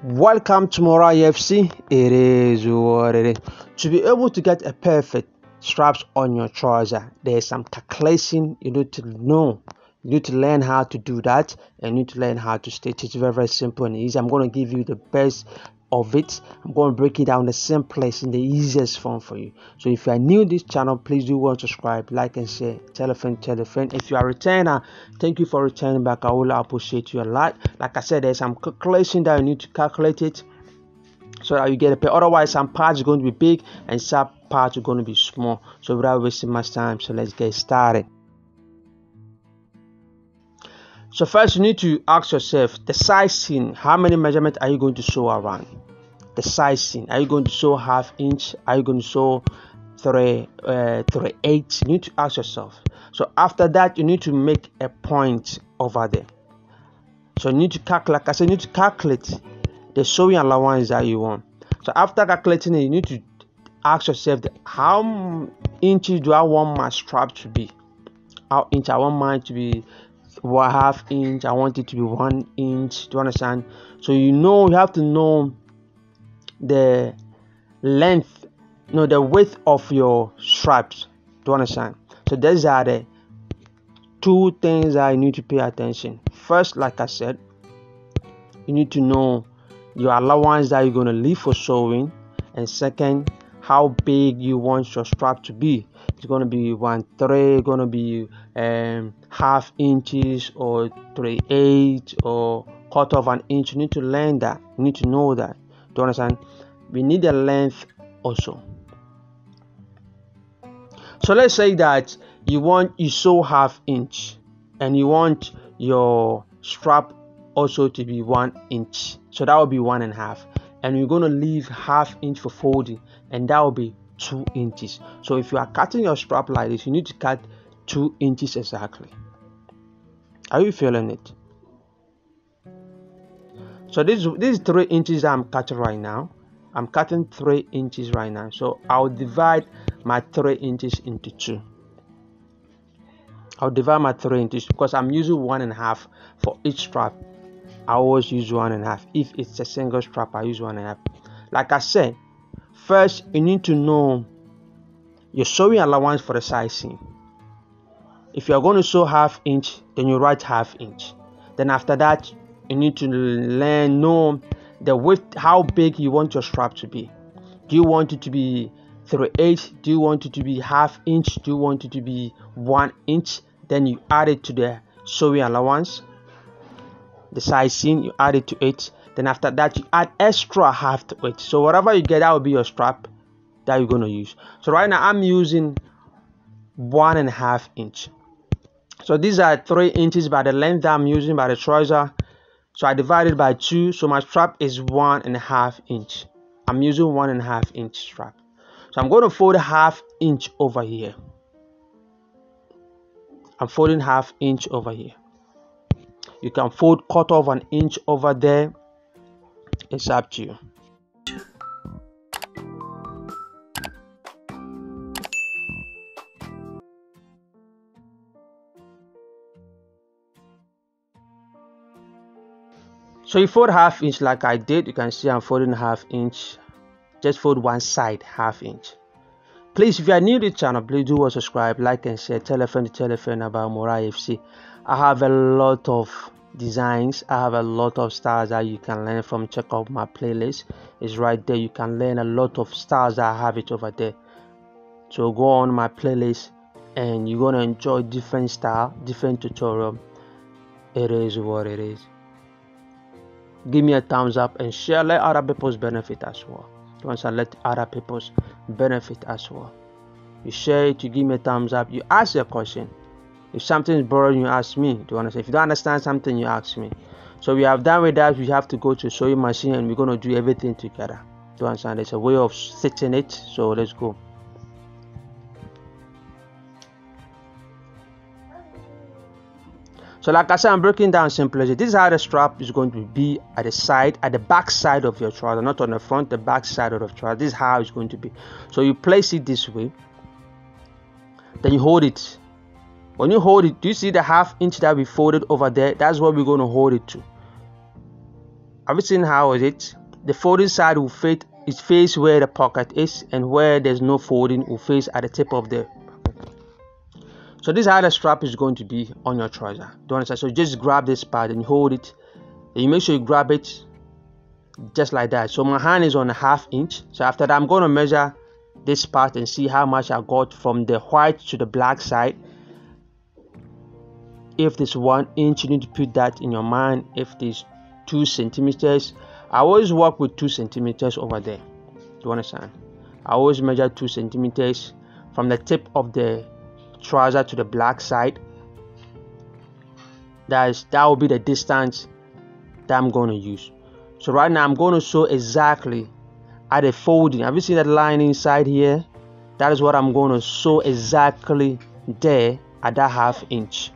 Welcome to Mora FC. It is what it is. To be able to get a perfect straps on your trouser, there's some calculation you need to know. You need to learn how to do that, and you need to learn how to stitch. It's very, very simple and easy. I'm going to give you the best of it. I'm going to break it down the simplest and the easiest form for you. So if you are new to this channel, please do want to subscribe, like and share, tell a friend. If you are a returner, thank you for returning back. I will appreciate you a lot. Like I said, there's some calculation that you need to calculate it so that you get a pair. Otherwise, some parts are going to be big and some parts are going to be small. So without wasting much time, so let's get started. So first, you need to ask yourself the sizing. How many measurements are you going to sew around? The sizing. Are you going to sew ½ inch? Are you going to sew 3/8? You need to ask yourself. So after that, you need to make a point over there. So you need to calculate. Like I said, you need to calculate the sewing allowance that you want. So after calculating it, you need to ask yourself how inches do I want my strap to be? How inch I want mine to be? ½ inch. I want it to be 1 inch. Do you understand? So you have to know the length, the width of your straps. Do you understand? So these are the two things that you need to pay attention. First, like I said, you need to know your allowance that you're going to leave for sewing, and second, how big you want your strap to be. It's going to be 1/3, going to be ½ inches or 3/8 or quarter of an inch. You need to learn that. You need to know that. Do you understand? We need the length also. So let's say that you sew ½ inch and you want your strap also to be 1 inch. So that will be 1.5, and you're going to leave ½ inch for folding, and that will be 2 inches. So if you are cutting your strap like this, you need to cut 2 inches exactly. Are you feeling it? So this is 3 inches that I'm cutting right now. I'm cutting 3 inches right now. So I'll divide my 3 inches into 2. I'll divide my 3 inches because I'm using 1.5 for each strap. I always use 1.5. If it's a single strap, I use 1.5. Like I said, first you need to know your sewing allowance for the sizing. If you're going to sew ½ inch, then you write ½ inch. Then after that, you need to know the width, how big you want your strap to be. Do you want it to be 3/8? Do you want it to be ½ inch? Do you want it to be 1 inch? Then you add it to the sewing allowance, the sizing, you add it to it. Then after that, you add extra ½ to it. So whatever you get, that will be your strap that you're going to use. So right now I'm using 1.5 inch. So these are 3 inches by the length that I'm using by the trouser. So I divided by 2. So my strap is 1.5 inch. I'm using 1.5 inch strap. So I'm going to fold ½ inch over here. I'm folding ½ inch over here. You can fold quarter of an inch over there. It's up to you. So you fold ½ inch like I did. You can see I'm folding ½ inch. Just fold one side ½ inch. Please, if you are new to the channel, please do subscribe, like and share. Tell a friend about Mora FC. I have a lot of designs. I have a lot of styles that you can learn from. Check out my playlist. It's right there. You can learn a lot of styles that I have it over there. So go on my playlist and you're gonna enjoy different style, different tutorial. It is what it is. Give me a thumbs up and share. Let other people's benefit as well. Once I let other people's benefit as well. You share it, you give me a thumbs up, you ask a question. If something is boring, you ask me. Do you understand? If you don't understand something, you ask me. So we have done with that. We have to go to sewing machine and we're going to do everything together. Do you understand? There's a way of stitching it. So let's go. So like I said, I'm breaking down simply. This is how the strap is going to be at the side, at the back side of your trouser, not on the front, the back side of the trouser. This is how it's going to be. So you place it this way. Then you hold it. When you hold it, do you see the ½ inch that we folded over there? That's what we're going to hold it to. have you seen how is it? The folding side will face where the pocket is, and where there's no folding will face at the tip of the pocket. So this is how the strap is going to be on your trouser. Do you understand? So just grab this part and hold it, and you make sure you grab it just like that. So my hand is on a 1/2 inch. So after that, I'm going to measure this part and see how much I got from the white to the black side. If this 1 inch, you need to put that in your mind. If this 2 centimeters, I always work with 2 centimeters over there. Do you understand? I always measure 2 centimeters from the tip of the trouser to the black side. That will be the distance that I'm going to use. So right now I'm going to sew exactly at the folding. Have you seen that line inside here? That is what I'm going to sew exactly there at that 1/2 inch.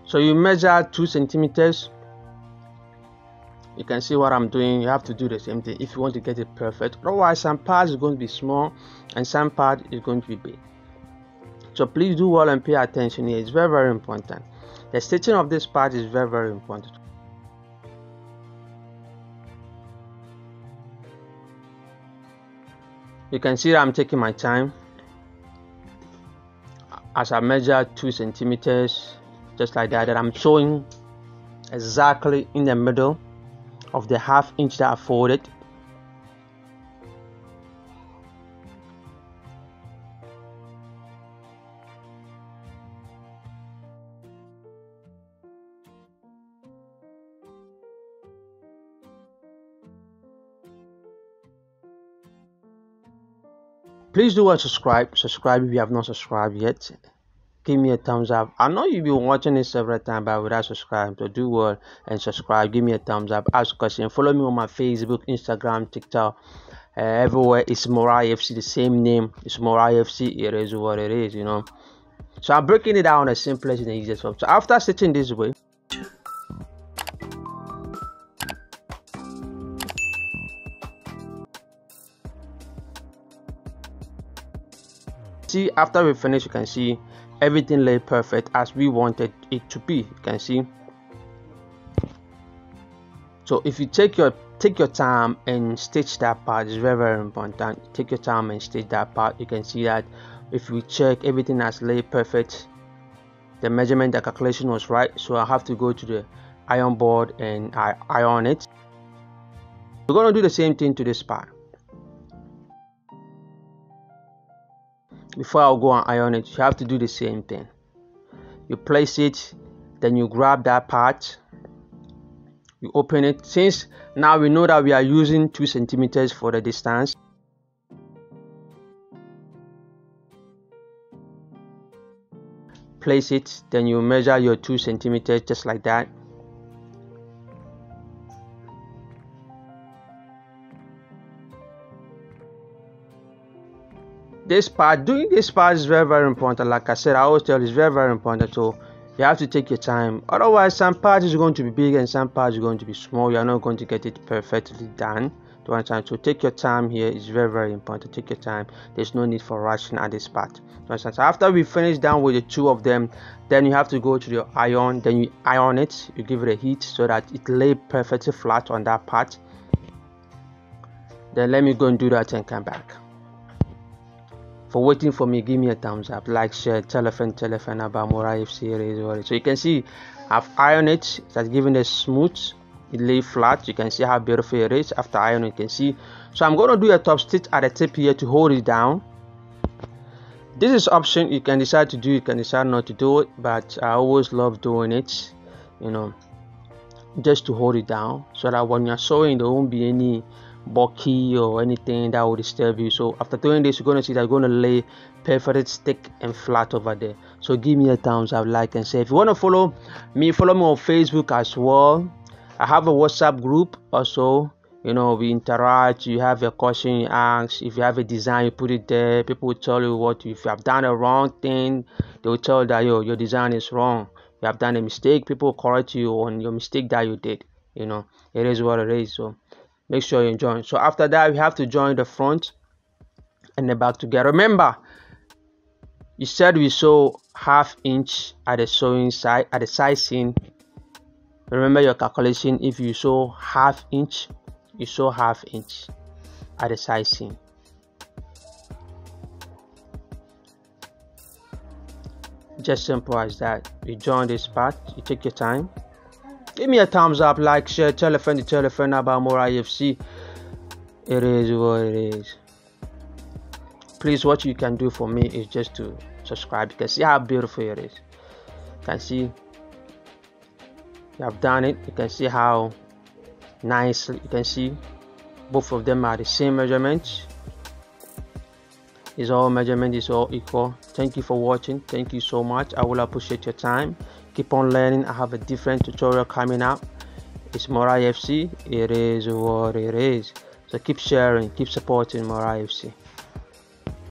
So you measure 2 centimeters. You can see what I'm doing. You have to do the same thing if you want to get it perfect. Otherwise, some parts is going to be small and some part is going to be big. So please do well and pay attention here. It's very, very important. The stitching of this part is very, very important. You can see that I'm taking my time as I measure 2 centimeters, just like that. And I'm sewing exactly in the middle of the 1/2 inch that I folded. Please do well subscribe if you have not subscribed yet. Give me a thumbs up. I know you've been watching this several times but without subscribing, so do well and subscribe. Give me a thumbs up, ask questions, follow me on my Facebook, Instagram, TikTok, everywhere. It's Morai FC, the same name. It's Morai FC. It is what it is, you know. So I'm breaking it down as simplest and the easiest form. So after stitching this way, see, after we finish, you can see everything lay perfect as we wanted it to be. You can see. So if you take your time and stitch that part, is very, very important. Take your time and stitch that part. You can see that if we check, everything has laid perfect. The measurement, the calculation was right. So I have to go to the iron board and I iron it. We're going to do the same thing to this part. Before I'll go and iron it, you have to do the same thing. You place it, then you grab that part, you open it. Since now we know that we are using 2 centimeters for the distance, place it, then you measure your 2 centimeters just like that. Doing this part is very, very important. Like I said, I always tell you, it's very, very important. So you have to take your time. Otherwise, some parts is going to be big and some parts are going to be small. You are not going to get it perfectly done. Do you understand? So take your time here. It's very, very important. Take your time. There's no need for rushing at this part. Do you understand? So after we finish down with the 2 of them, then you have to go to the iron. Then you iron it. You give it a heat so that it lay perfectly flat on that part. Then let me go and do that and come back. For waiting for me, give me a thumbs up, like, share, tell a friend about Morai FC. So you can see I've ironed it. It has given a smooth, it lay flat. You can see how beautiful it is after ironing. You can see. So I'm going to do a top stitch at the tip here to hold it down. This is option. You can decide to do, you can decide not to do it, but I always love doing it, you know, just to hold it down so that when you're sewing there won't be any bulky or anything that will disturb you. So after doing this, you're going to see that you're going to lay perfectly thick and flat over there. So give me a thumbs up, like and share. If you want to follow me on Facebook as well. I have a WhatsApp group also. You know, we interact. You have a question, you ask. If you have a design, you put it there. People will tell you what, if you have done a wrong thing, they will tell you that your design is wrong. You have done a mistake. People will correct you on your mistake that you did. You know, it is what it is. So make sure you join. So after that, we have to join the front and the back together. Remember, you said we sew 1/2 inch at the sewing side, at the side seam, Remember your calculation. If you sew half inch, you sew half inch at the side seam. Just simple as that. You join this part, you take your time. Give me a thumbs up, like, share, tell a friend to tell a friend about more IFC. It is what it is. Please, what you can do for me is just to subscribe. You can see how beautiful it is. You can see you have done it. You can see how nicely. You can see both of them are the same measurements. Is all measurement is all equal. Thank you for watching. Thank you so much. I will appreciate your time. Keep on learning. I have a different tutorial coming up. It's more IFC. It is what it is. So keep sharing, keep supporting more IFC.